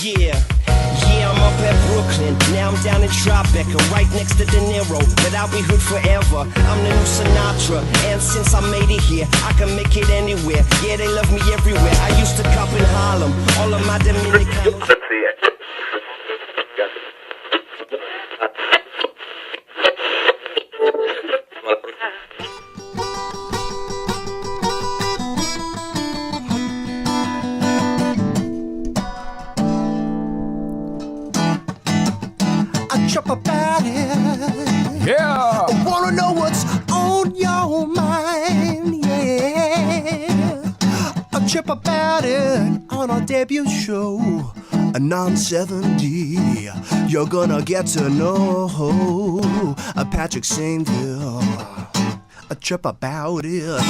Yeah, I'm up at Brooklyn, now I'm down in Tribeca, right next to De Niro, but I'll be hood forever. I'm the new Sinatra, and since I made it here, I can make it anywhere. Yeah, they love me everywhere. I used to cop in Harlem, all of my Dominican. Chirp about it. Yeah. I wanna know what's on your mind. Yeah. A chirp about it on our debut show. A 970. You're gonna get to know a Patrick Sainville. A chirp about it.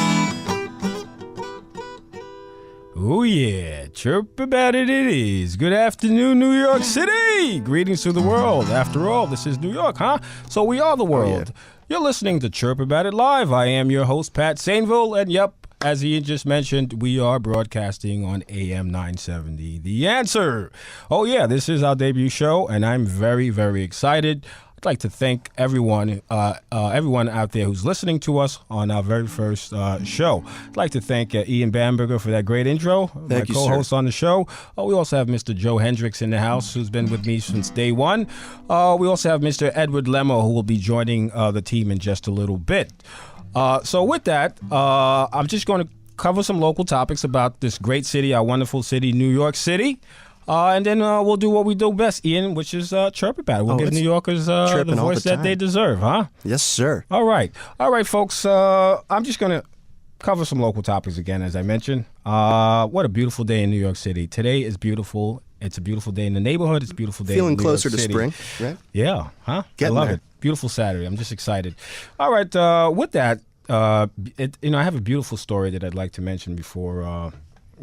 Oh yeah, chirp about it is. Good afternoon, New York City. Greetings to the world. After all, this is New York, huh? So we are the world. yeah. You're listening to Chirp About It Live. I am your host, Pat Sainville, and yep, as Ian just mentioned, we are broadcasting on AM 970. The Answer. Oh yeah, this is our debut show, and I'm very, very excited. I'd like to thank everyone out there who's listening to us on our very first show. I'd like to thank Ian Bamberger for that great intro, my you, co-host sir. on the show. We also have Mr. Joe Hendricks in the house, who's been with me since day one. We also have Mr. Edward Lemmo, who will be joining the team in just a little bit. So with that, I'm just going to cover some local topics about this great city, our wonderful city, New York City. And then we'll do what we do best, Ian, which is chirp about it. We'll give New Yorkers the voice that they deserve, huh? Yes, sir. All right, folks. I'm just going to cover some local topics again, as I mentioned. What a beautiful day in New York City. Today is beautiful. It's a beautiful day in the neighborhood. It's a beautiful day Feeling in New York closer to City. spring, right? Yeah, huh? Getting I love there. it. Beautiful Saturday. I'm just excited. All right, with that, I have a beautiful story that I'd like to mention before,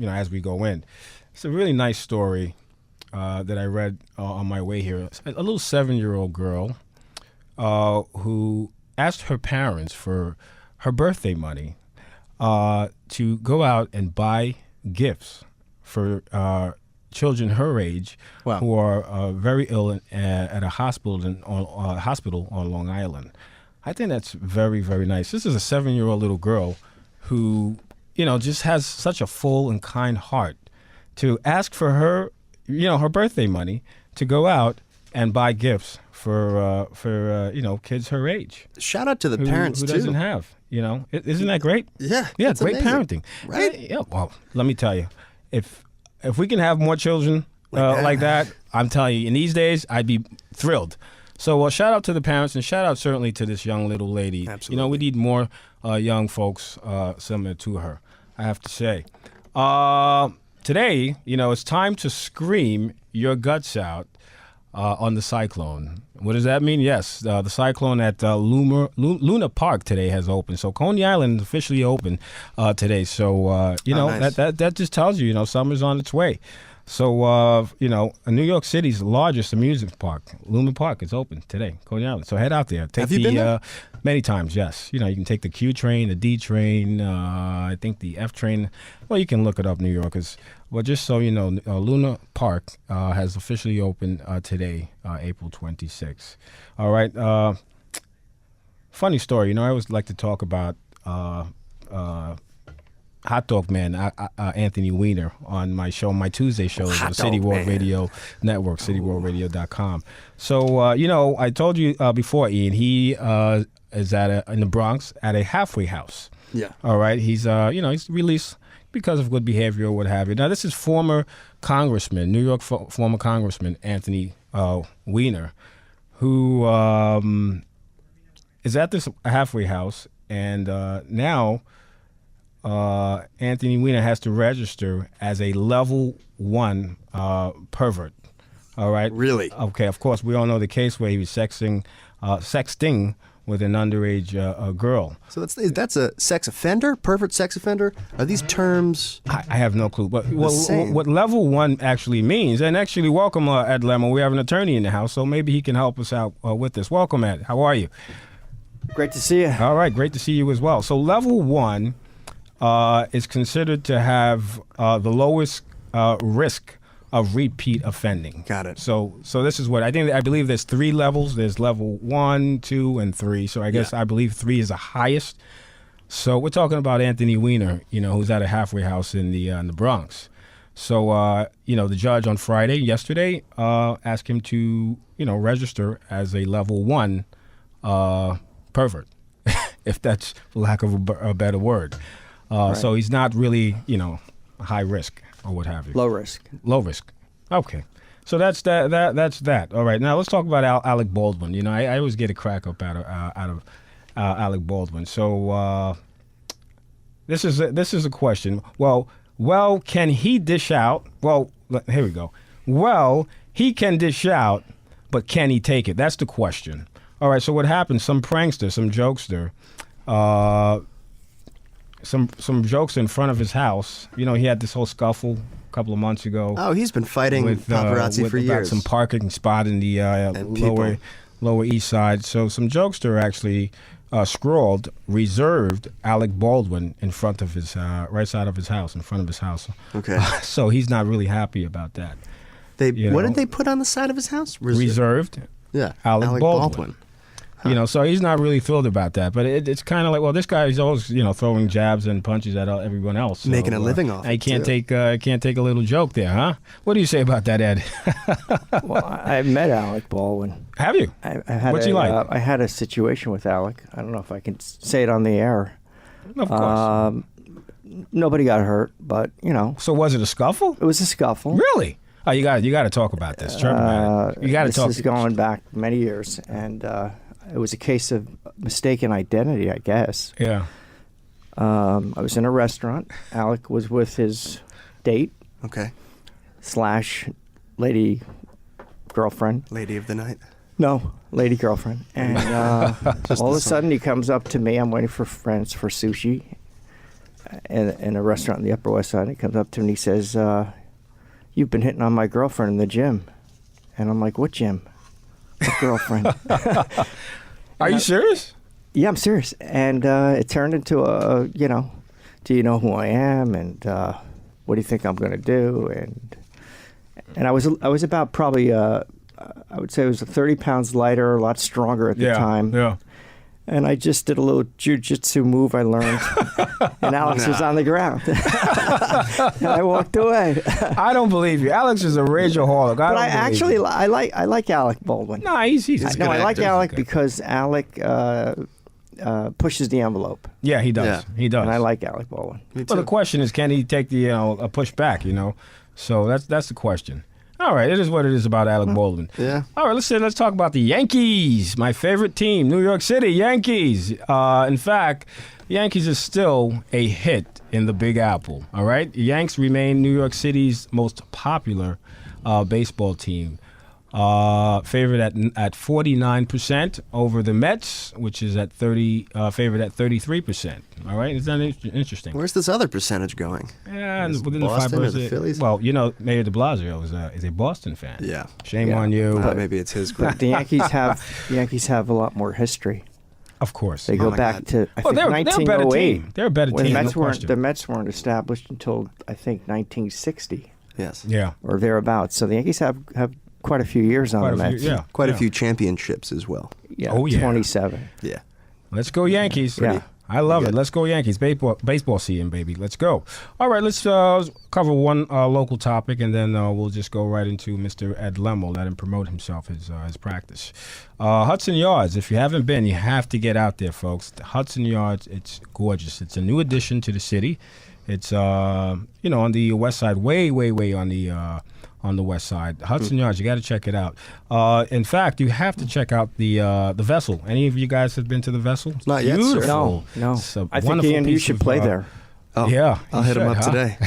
as we go in. It's a really nice story that I read on my way here. A little 7-year-old girl who asked her parents for her birthday money to go out and buy gifts for children her age Wow. who are very ill at a hospital on Long Island. I think that's very, very nice. This is a 7-year-old little girl who, just has such a full and kind heart to ask for her birthday money to go out and buy gifts for kids her age. Shout out to the parents, who too. doesn't have, Isn't that great? Yeah, Yeah, that's great amazing. parenting. Right? Yeah, well, let me tell you, if we can have more children Like like that. that, I'm telling you, in these days, I'd be thrilled. So shout out to the parents, and shout out certainly to this young little lady. Absolutely. We need more young folks similar to her, I have to say. Today, it's time to scream your guts out on the cyclone. What does that mean? Yes, the cyclone at Luna Park today has opened. So Coney Island is officially open today. So, nice. that just tells you, summer's on its way. So, New York City's largest amusement park, Luna Park, is open today, Coney Island. So head out there. Have you been there? Many times, yes. You can take the Q train, the D train, I think the F train. Well, you can look it up, New Yorkers. Well, just so you know, Luna Park has officially opened today, April 26th. All right. Funny story. I always like to talk about Hot Dog Man, Anthony Weiner, on my show, my Tuesday show on City World Radio Network, cityworldradio.com. So, I told you before, Ian, he is in the Bronx at a halfway house. Yeah. All right. He's, he's released because of good behavior or what have you. Now, this is former Congressman, New York former Congressman Anthony Weiner, who is at this halfway house, and now Anthony Weiner has to register as a level 1 pervert. All right. Really? Okay. Of course, we all know the case where he was sexting with an underage girl. So that's a sex offender, pervert sex offender? Are these terms? I have no clue. But same. what level 1 actually means, and actually, welcome, Ed Lemon. We have an attorney in the house, so maybe he can help us out with this. Welcome, Ed. How are you? Great to see you. All right. Great to see you as well. So level 1 is considered to have the lowest risk of repeat offending. Got it. So this is what I believe there's 3 levels. There's level 1, 2, and 3. So I guess I believe 3 is the highest. So we're talking about Anthony Weiner, who's at a halfway house in the Bronx. So the judge on yesterday, asked him to register as a level 1 pervert, if that's for lack of a better word. Right. So he's not really high risk or what have you. Low risk. Low risk. Okay. So that's that. That's that. All right. Now let's talk about Alec Baldwin. I always get a crack up out of Alec Baldwin. So this is a question. Well, can he dish out? Well, here we go. Well, he can dish out, but can he take it? That's the question. All right. So what happened? Some prankster, some jokester, some jokes in front of his house. He had this whole scuffle a couple of months ago. Oh, he's been fighting paparazzi for years. About some parking spot in the Lower East Side. So some jokester actually scrawled "reserved Alec Baldwin" in front of his right side of his house, in front of his house. Okay. So he's not really happy about that. What did they put on the side of his house? Reserved. Yeah. Alec Baldwin. So he's not really thrilled about that. But it's kind of like, well, this guy is always, throwing jabs and punches at everyone else. So, making a living off. I can't take a little joke there, huh? What do you say about that, Ed? Well, I've met Alec Baldwin. Have you? What's he like? I had a situation with Alec. I don't know if I can say it on the air. Of course. Nobody got hurt, but So was it a scuffle? it was a scuffle. Really? Oh, you got to talk about this. Chirp about it. You got to talk. This is going back many years, and it was a case of mistaken identity, I guess. Yeah. I was in a restaurant. Alec was with his date Okay. / lady girlfriend. Lady of the night. No, lady girlfriend. And all of a sudden he comes up to me. I'm waiting for friends for sushi in a restaurant in the Upper West Side. He comes up to me and he says, "You've been hitting on my girlfriend in the gym." And I'm like, "What gym? What girlfriend?" Are you serious? Yeah, I'm serious. And it turned into do you know who I am? And what do you think I'm going to do? And I was about probably, I would say I was 30 pounds lighter, a lot stronger at the time. Yeah. And I just did a little jujitsu move I learned, and Alex was on the ground. And I walked away. I don't believe you. Alex is a rageaholic. I like Alec Baldwin. No, he's a good I like actor. Alec because Alec pushes the envelope. Yeah, he does. Yeah. He does. And I like Alec Baldwin. Me too. Well, the question is, can he take the a push back? So that's the question. All right, it is what it is about Alec Baldwin. Yeah. All right, let's talk about the Yankees, my favorite team, New York City Yankees. In fact, Yankees is still a hit in the Big Apple. All right, Yanks remain New York City's most popular baseball team. Favored at 49% over the Mets, which is at favored at 33%. All right, isn't that interesting? Where's this other percentage going? Yeah, Is within Boston the or the Phillies? Well, Mayor de Blasio is a Boston fan. Yeah. Shame on you. Maybe it's his group. The Yankees have a lot more history. Of course. They go my back God. to I think they're a better 1908. team. They're a better When team. the Mets weren't established until I think 1960 Yes. Yeah. or thereabouts. So the Yankees have quite a few years on the Mets. Yeah. Quite a few championships as well. Yeah, Oh, yeah. 27. Yeah. Let's go Yankees. Yeah. I love it. good. Let's go Yankees. Baseball season, baby. Let's go. All right, let's cover one local topic, and then we'll just go right into Mr. Ed Lemmel. Let him promote himself, his practice. Hudson Yards. If you haven't been, you have to get out there, folks. The Hudson Yards, it's gorgeous. It's a new addition to the city. It's on the west side, way on the west side. Hudson Yards, you got to check it out. In fact, you have to check out the Vessel. Any of you guys have been to the Vessel? Not yet, sir. Beautiful. No. It's a I think wonderful Ian, you piece should of, play there. Oh, Yeah, I'll you hit him should, up huh? today.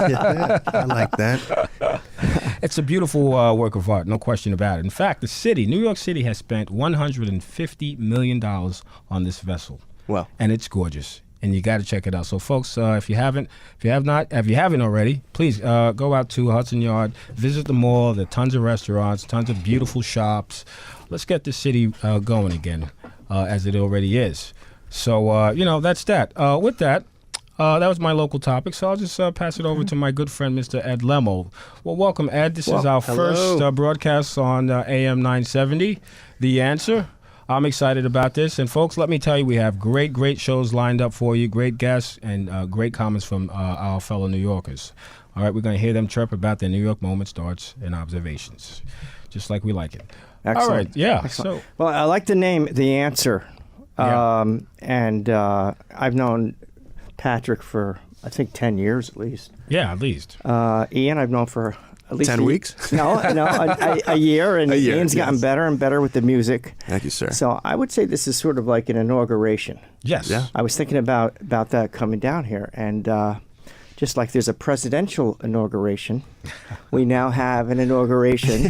Yeah, I like that. It's a beautiful work of art, no question about it. In fact, New York City has spent $150 million on this Vessel. Well, And it's gorgeous. And you got to check it out. So, folks, if you haven't already, please go out to Hudson Yard, visit the mall. There are tons of restaurants, tons of beautiful shops. Let's get the city going again, as it already is. So, that's that. With that, That was my local topic, so I'll just pass it over to my good friend, Mr. Ed Lemo. Well, welcome, Ed. This is our first broadcast on AM 970, The Answer. I'm excited about this. And, folks, let me tell you, we have great shows lined up for you, great guests, and great comments from our fellow New Yorkers. All right, we're going to hear them chirp about their New York moments, thoughts, and observations, just like we like it. Excellent. All right, yeah. Excellent. Well, I like the name, The Answer. And I've known Patrick for, I think, 10 years at least. Yeah, at least. Ian, I've known for at least 10 weeks? No, a year. And Ian's gotten better and better with the music. Thank you, sir. So I would say this is sort of like an inauguration. Yes. Yeah. I was thinking about that coming down here. And just like there's a presidential inauguration, we now have an inauguration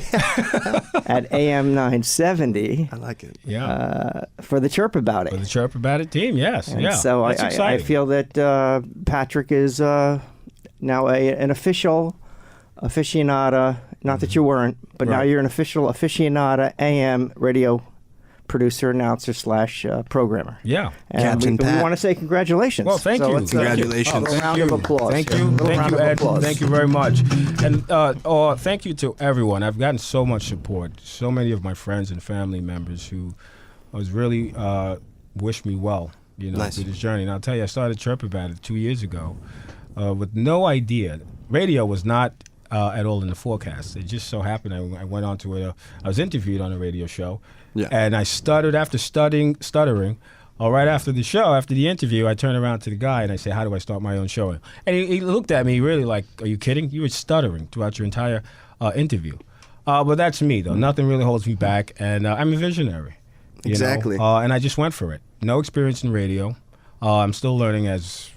at AM 970. I like it. Yeah. For the Chirp About It. For the Chirp About It team, yes. And yeah. so That's I exciting. feel that Patrick is now an official aficionado. Not that you weren't, but now Right. you're an official aficionado AM radio producer, announcer / programmer. Yeah. And Captain we Pat. want to say congratulations. Well, thank So you. let's, Congratulations. a round of applause. Thank A you. little Thank round you, of Ed. applause. Thank you very much. And thank you to everyone. I've gotten so much support. So many of my friends and family members who was really wish me well, Nice. through this journey. And I'll tell you, I started Chirp About It 2 years ago with no idea. Radio was not at all in the forecast. It just so happened I went on to it. I was interviewed on a radio show, and I stuttered after stuttering. Right after the show, after the interview, I turned around to the guy and I said, "How do I start my own show?" And he looked at me really like, "Are you kidding? You were stuttering throughout your entire interview." But that's me, though. Nothing really holds me back, and I'm a visionary. Exactly. And I just went for it. No experience in radio. I'm still learning as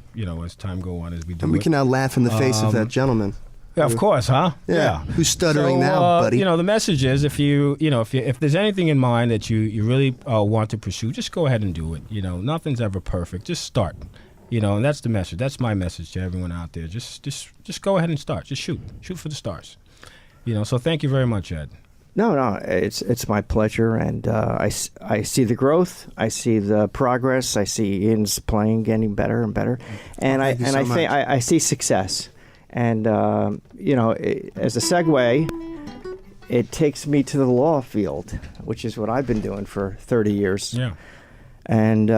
time go on, as we do And we it. can now laugh in the face of that gentleman. Yeah, of course, huh? Yeah. Who's stuttering now, buddy? The message is if there's anything in mind that you really want to pursue, just go ahead and do it. Nothing's ever perfect. Just start. And that's the message. That's my message to everyone out there. Just go ahead and start. Just shoot for the stars. So thank you very much, Ed. No, it's my pleasure, and I see the growth, I see the progress, I see Ian's playing getting better and better, and Thank you so much. I see success, and as a segue, it takes me to the law field, which is what I've been doing for 30 years. Yeah. And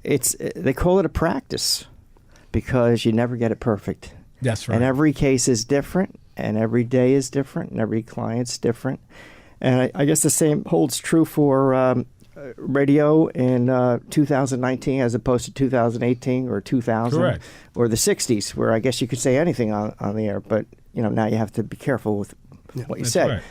they call it a practice because you never get it perfect. That's right. And every case is different, and every day is different, and every client's different. And I guess the same holds true for radio in 2019 as opposed to 2018 or 2000 Correct. or the 60s, where I guess you could say anything on the air, but now you have to be careful with what you That's say.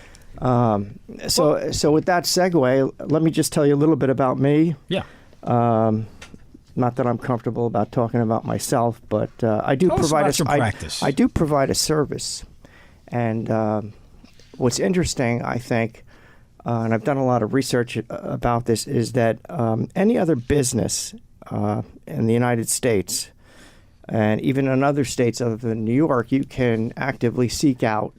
right. So with that segue, let me just tell you a little bit about me. Yeah. Not that I'm comfortable about talking about myself, but I do Tell us provide about your practice. I do provide a service, and what's interesting, I think, and I've done a lot of research about this, is that any other business in the United States, and even in other states other than New York, you can actively seek out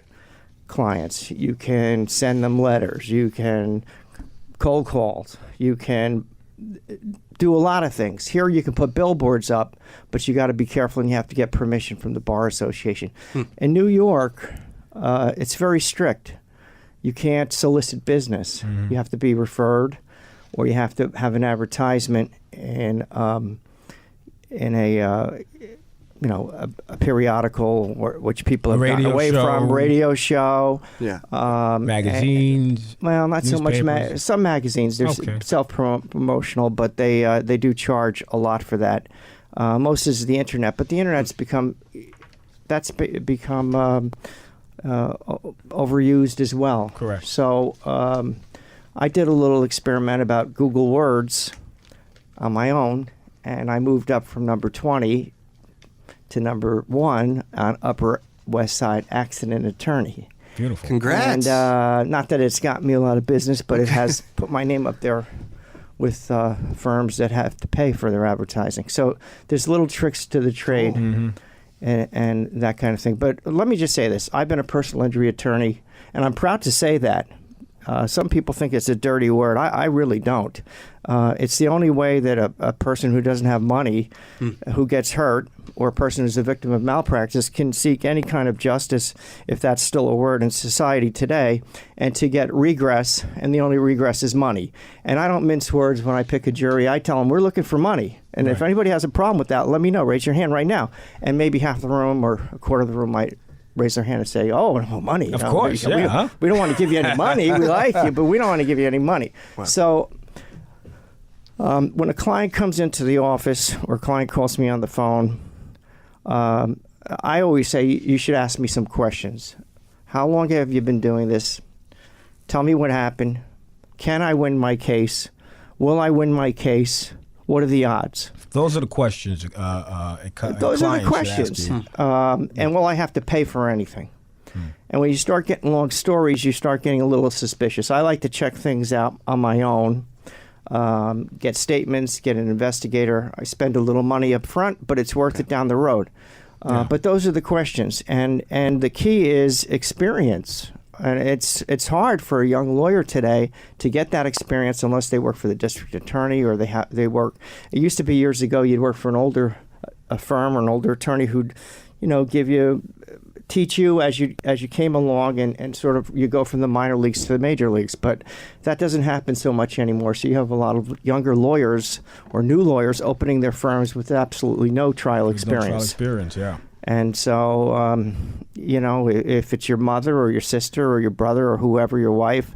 clients. You can send them letters. You can cold calls. You can do a lot of things. Here you can put billboards up, but you got to be careful and you have to get permission from the Bar Association. In New York, it's very strict. You can't solicit business. You have to be referred, or you have to have an advertisement in a periodical, which people have gotten away from, radio show. Yeah. Magazines. Well, not so much. newspapers. Some magazines, they're Okay. self-promotional, but they do charge a lot for that. Most is the internet, but the internet's become overused as well. Correct. So I did a little experiment about Google Words on my own, and I moved up from number 20 to number 1 on Upper West Side Accident Attorney. Beautiful. Congrats. And not that it's got me a lot of business, but it has put my name up there with firms that have to pay for their advertising. So there's little tricks to the trade and that kind of thing. But let me just say this. I've been a personal injury attorney, and I'm proud to say that. Some people think it's a dirty word. I really don't. It's the only way that a person who doesn't have money, who gets hurt, or a person who's a victim of malpractice can seek any kind of justice, if that's still a word in society today, and to get regress, and the only regress is money. And I don't mince words when I pick a jury. I tell them, we're looking for money. And if anybody has a problem with that, let me know. Raise your hand right now. And maybe half the room or a quarter of the room might raise their hand and say, oh, money. Of course, yeah. We don't want to give you any money. We like you, but we don't want to give you any money. Wow. So when a client comes into the office or a client calls me on the phone, I always say, you should ask me some questions. How long have you been doing this? Tell me what happened. Can I win my case? Will I win my case? What are the odds? Those are the questions. Those are the questions. And will I have to pay for anything? And when you start getting long stories, you start getting a little suspicious. I like to check things out on my own, get statements, get an investigator. I spend a little money up front, but it's worth it down the road. But those are the questions. And the key is experience. And it's hard for a young lawyer today to get that experience unless they work for the district attorney or they work. It used to be years ago you'd work for a firm or an older attorney who'd, teach you as you came along and sort of you go from the minor leagues to the major leagues. But that doesn't happen so much anymore. So you have a lot of younger lawyers or new lawyers opening their firms with absolutely no trial experience. No trial experience, yeah. And so, if it's your mother or your sister or your brother or whoever, your wife,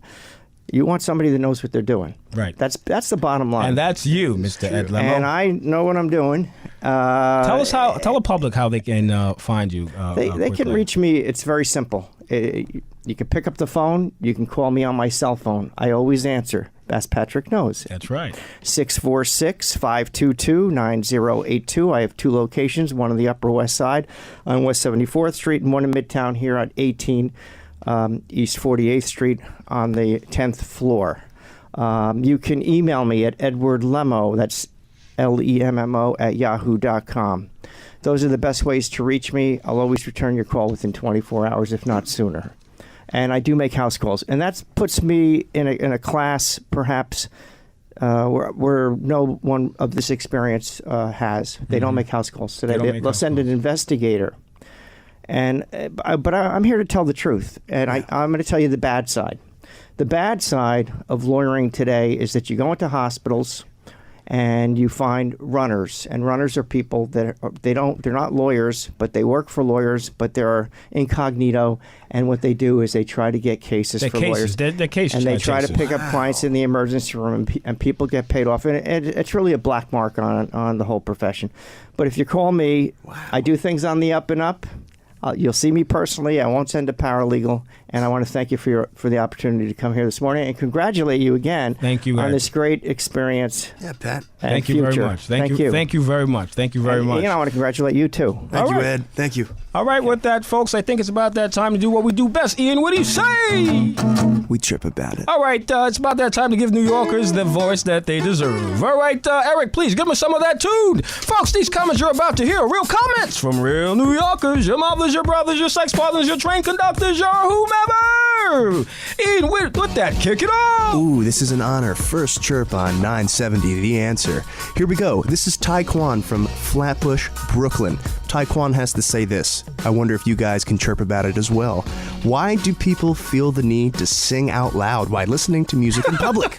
you want somebody that knows what they're doing. Right. That's the bottom line. And that's you, Mr. Ed Lemo. And I know what I'm doing. Tell the public how they can find you. They can reach me. It's very simple. You can pick up the phone. You can call me on my cell phone. I always answer. As Patrick knows. That's right. 646-522-9082. I have two locations, one on the Upper West Side on West 74th Street and one in Midtown here at 18 East 48th Street on the 10th floor. You can email me at edwardlemmo, that's LEMMO, at yahoo.com. Those are the best ways to reach me. I'll always return your call within 24 hours, if not sooner. And I do make house calls, and that puts me in a class perhaps where no one of this experience has. They don't make house calls today. They'll send an investigator, but I'm here to tell the truth, and I'm going to tell you the bad side. The bad side of lawyering today is that you go into hospitals and you find runners, and runners are people that they're not lawyers, but they work for lawyers, but they're incognito, and what they do is they try to get cases for lawyers. They're cases. And they try to pick up clients in the emergency room, and people get paid off, and it's really a black mark on the whole profession. But if you call me, I do things on the up and up. You'll see me personally. I won't send a paralegal. And I want to thank you for the opportunity to come here this morning and congratulate you again. Thank you, on this great experience. Yeah, Pat. Thank you very much. Thank you. Thank you very much. Thank you very much. I want to congratulate you too. Thank you, Ed. Thank you. All right, with that, folks, I think it's about that time to do what we do best. Ian, what do you say? We chirp about it. All right, it's about that time to give New Yorkers the voice that they deserve. All right, Eric, please give me some of that tune. Folks, these comments you're about to hear are real comments from real New Yorkers, your mothers, your brothers, your sex partners, your train conductors, your whomever. Ian, with that, kick it off. Ooh, this is an honor. First chirp on 970, The Answer. Here we go. This is Taekwon from Flatbush, Brooklyn. Taekwon has to say this. I wonder if you guys can chirp about it as well. Why do people feel the need to sing out loud while listening to music in public?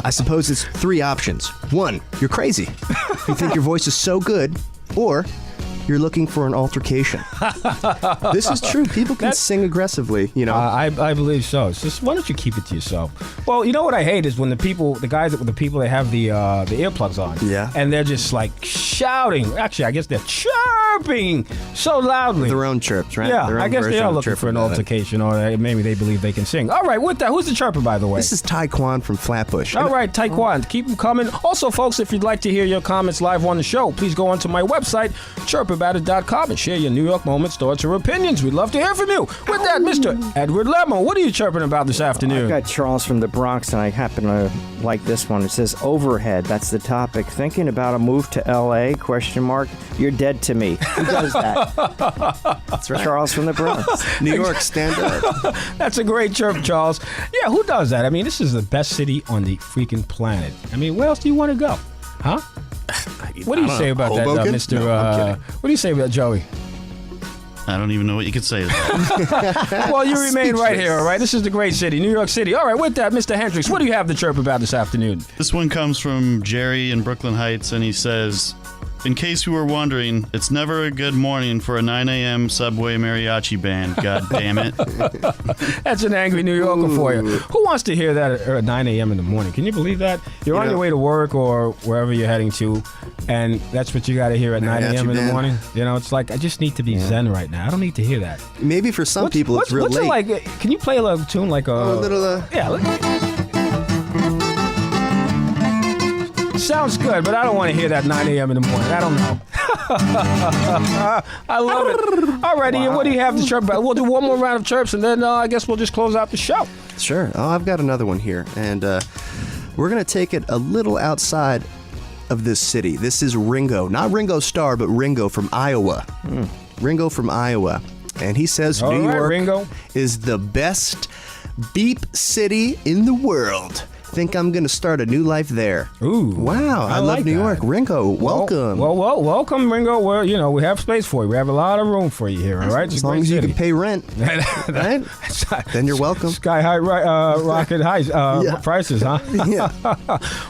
I suppose it's three options. One, you're crazy. You think your voice is so good, or you're looking for an altercation. This is true. People can sing aggressively, I believe so. It's just, why don't you keep it to yourself? Well, you know what I hate is when the people that have the earplugs on. Yeah. And they're just like shouting. Actually, I guess they're chirping so loudly. Their own chirps, right? Yeah, I guess they are looking for an altercation, or maybe they believe they can sing. All right, with that, who's the chirper, by the way? This is Taekwon from Flatbush. All right, Taekwon, keep them coming. Also, folks, if you'd like to hear your comments live on the show, please go onto my website, Chirp chirpaboutit.com and share your New York moments, thoughts, or opinions. We'd love to hear from you. With that, Mr. Edward Lemmo, what are you chirping about this afternoon? I've got Charles from the Bronx, and I happen to like this one. It says overhead. That's the topic. Thinking about a move to L.A., question mark. You're dead to me. Who does that? That's right. Charles from the Bronx. New York, stand up. That's a great chirp, Charles. Yeah, who does that? I mean, this is the best city on the freaking planet. I mean, where else do you want to go? Huh? What do you say about that, Mr. No, I'm kidding. What do you say about Joey? I don't even know what you could say to that. Well, you remain right here, all right? This is the great city, New York City. All right, with that, Mr. Hendricks, what do you have to chirp about this afternoon? This one comes from Jerry in Brooklyn Heights, and he says, in case you were wondering, it's never a good morning for a 9 a.m. Subway mariachi band. God damn it. That's an angry New Yorker for you. Who wants to hear that at 9 a.m. in the morning? Can you believe that? You're on your way to work or wherever you're heading to, and that's what you got to hear at 9 a.m. in the morning? You know, it's like, I just need to be zen right now. I don't need to hear that. Maybe for some people it's real what's late. It like? Can you play a little tune like a... a little... Yeah. Sounds good, but I don't want to hear that 9 a.m. in the morning. I don't know. I love it. All righty, and what do you have to chirp about? We'll do one more round of chirps, and then I guess we'll just close out the show. Sure. Oh, I've got another one here, and we're going to take it a little outside of this city. This is Ringo. Not Ringo Starr, but Ringo from Iowa. Ringo from Iowa. And he says All New right, York Ringo. is the best beep city in the world. Think I'm going to start a new life there. Ooh. Wow. I love like New that. York. Ringo, welcome. Well, welcome, Ringo. Well, we have space for you. We have a lot of room for you here, all right? It's As a long great as you city. can pay rent, right? Then you're welcome. Sky high, rocket high prices, huh? Yeah.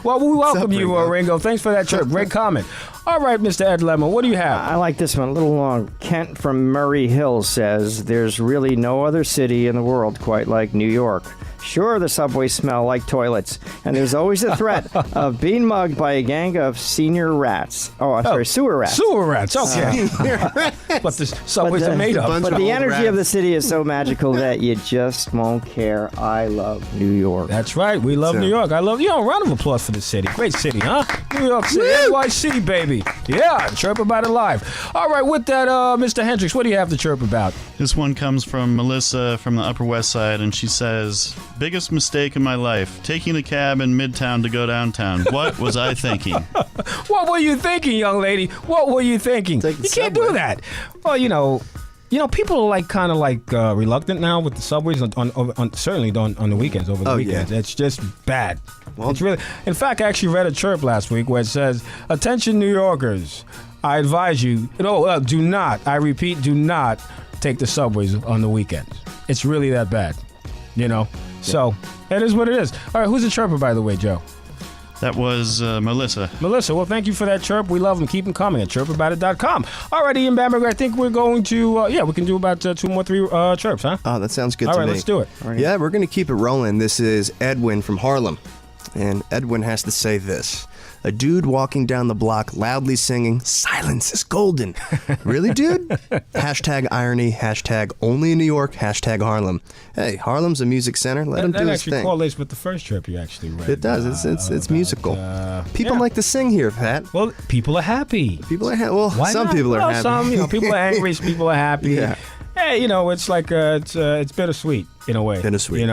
Well, we welcome you, Ringo? Ringo. Thanks for that chirp. Great comment. All right, Mr. Ed Lemon, what do you have? I like this one, a little long. Kent from Murray Hill says, there's really no other city in the world quite like New York. Sure, the subways smell like toilets, and there's always the threat of being mugged by a gang of senior rats. Sewer rats. Sewer rats, okay. But the subways are made up. But the energy of the city is so magical that you just won't care. I love New York. That's right. We love New York. I love, round of applause for the city. Great city, huh? New York City, NYC, baby. Yeah, Chirp About It Live. All right, with that, Mr. Hendricks, what do you have to chirp about? This one comes from Melissa from the Upper West Side, and she says, biggest mistake in my life, taking a cab in Midtown to go downtown. What was I thinking? What were you thinking, young lady? What were you thinking? Take the You can't subway. do that. Well, people are kind of reluctant now with the subways on certainly on the weekends, over the weekends. Yeah. It's just bad. Well, It's really. In fact, I actually read a chirp last week where it says, "Attention, New Yorkers, I advise you. Do not. I repeat, do not take the subways on the weekends. It's really that bad. So it is what it is. All right, who's the chirper, by the way, Joe? That was Melissa. Melissa, well, thank you for that chirp. We love them. Keep them coming at chirpaboutit.com. All right, Ian Bamberger, I think we're going to, we can do about 2 more, 3 chirps, huh? Oh, that sounds good All to right, me. let's do it. Yeah, we're going to keep it rolling. This is Edwin from Harlem. And Edwin has to say this. A dude walking down the block loudly singing, "Silence is golden." Really, dude? Hashtag irony, hashtag only in New York, hashtag Harlem. Hey, Harlem's a music center. Let him do That his actually thing. correlates with the first chirp you actually read. It does. It's about, musical. People like to sing here, Pat. Well, people are happy. People are well. Why some not? people are Well, happy. Some, people are angry. Some people are happy. Yeah. Hey, it's like it's bittersweet in a way. Bittersweet.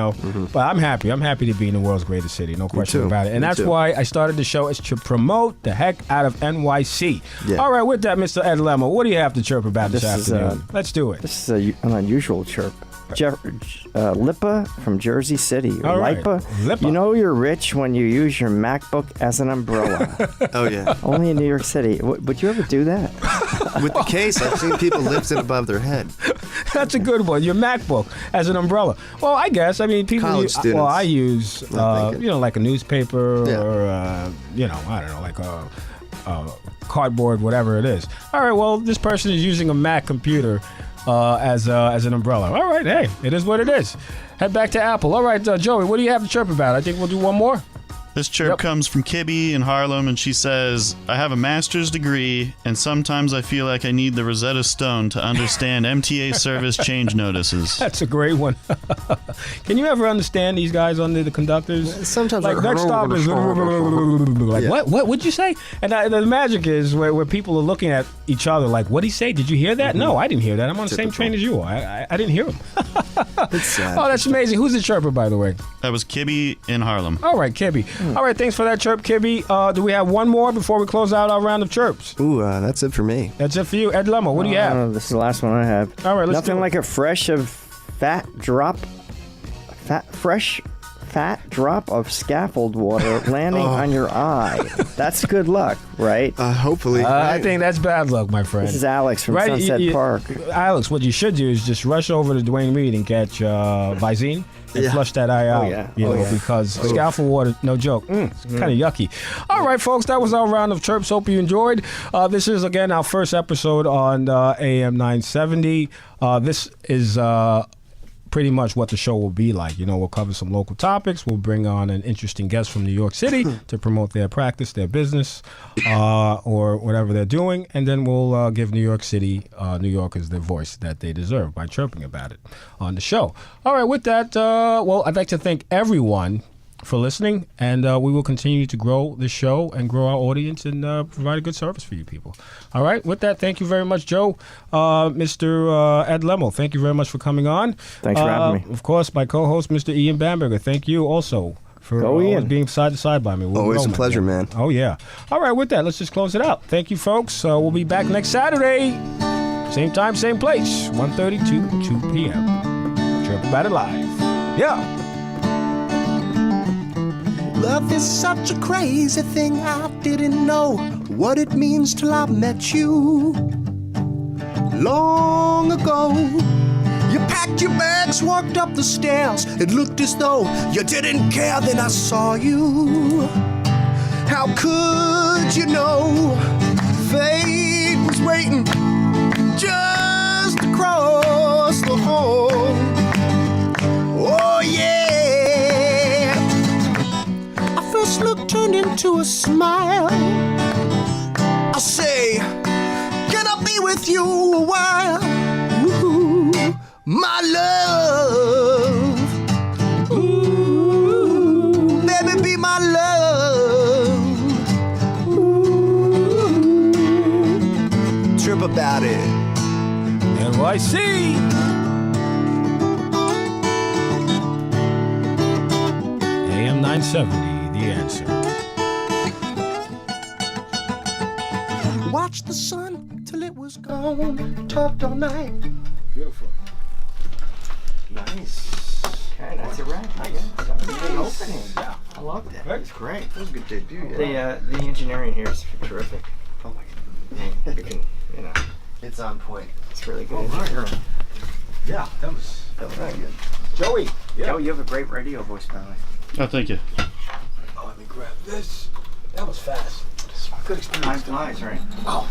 But I'm happy. I'm happy to be in the world's greatest city. No question too. about it. And Me that's too. why I started the show, is to promote the heck out of NYC. Yeah. All right, with that, Mr. Ed Lemmo, what do you have to chirp about this This is, afternoon? Let's do it. This is an unusual chirp. Lipa from Jersey City. All right. Lipa. You know you're rich when you use your MacBook as an umbrella. Oh, yeah. Only in New York City. Would you ever do that? With the case, I've seen people lift it above their head. That's a good one. Your MacBook as an umbrella. Well, I guess. I mean, people College use, students. well, I use, like a newspaper Yeah. or, I don't know, like a cardboard, whatever it is. All right, well, this person is using a Mac computer as an umbrella. All right, hey, it is what it is. Head back to Apple. All right, Joey, what do you have to chirp about? I think we'll do one more. This chirp comes from Kibby in Harlem, and she says, I have a master's degree, and sometimes I feel like I need the Rosetta Stone to understand MTA service change notices. That's a great one. Can you ever understand these guys under the conductors? Sometimes like next stop is like what would you say? And the magic is where people are looking at each other like, what'd he say? Did you hear that? No, I didn't hear that. I'm on the same train as you are. I didn't hear him. It's sad. Oh, that's amazing. Who's the chirper, by the way? That was Kibby in Harlem. All right, Kibby. All right, thanks for that chirp, Kibby. Do we have one more before we close out our round of chirps? Ooh, that's it for me. That's it for you. Ed Lemmo, what do you have? This is the last one I have. All right, let's Nothing do it. like a fresh fat drop of scaffold water landing on your eye. That's good luck, right? Hopefully. I think that's bad luck, my friend. This is Alex from Sunset Park. Alex, what you should do is just rush over to Dwayne Reed and catch Visine and flush that eye out. Because scaffold water, no joke. It's kind of yucky. All right, folks, that was our round of chirps. Hope you enjoyed. This is, again, our first episode on AM 970. This is pretty much what the show will be like. We'll cover some local topics. We'll bring on an interesting guest from New York City to promote their practice, their business, or whatever they're doing. And then we'll give New York City, New Yorkers, the voice that they deserve by chirping about it on the show. All right, with that, I'd like to thank everyone for listening, and we will continue to grow the show and grow our audience and provide a good service for you people. All right, with that, thank you very much, Joe. Mr. Ed Lemmo, thank you very much for coming on. Thanks for having me. Of course, my co-host, Mr. Ian Bamberger, thank you also for always being side to side by me. Always a pleasure, man. Oh, yeah. All right, with that, let's just close it out. Thank you, folks. We'll be back next Saturday. Same time, same place, 1:32 to 2 p.m. Chirp About It Live. Yeah. Love is such a crazy thing. I didn't know what it means till I met you. Long ago, you packed your bags, walked up the stairs. It looked as though you didn't care. Then I saw you. How could you know fate was waiting just across the hall? Oh yeah. First look turned into a smile. I say, can I be with you a while? Ooh, my love. Ooh, baby, be my love. Ooh, trip about it. NYC. AM 970. The answer. Watched the sun till it was gone. Talked all night. Beautiful. Nice. Okay, that's a wrap. Good opening. Yeah. I loved it. Right? It's great. That was a good debut. The engineering here is terrific. Oh my God. You can, It's on point. it's really good. Yeah, that was Very good. Joey. Yeah. Joe, you have a great radio voice, by the way. Oh, thank you. Oh, let me grab this. That was fast. Good experience. Time flies, right? Oh.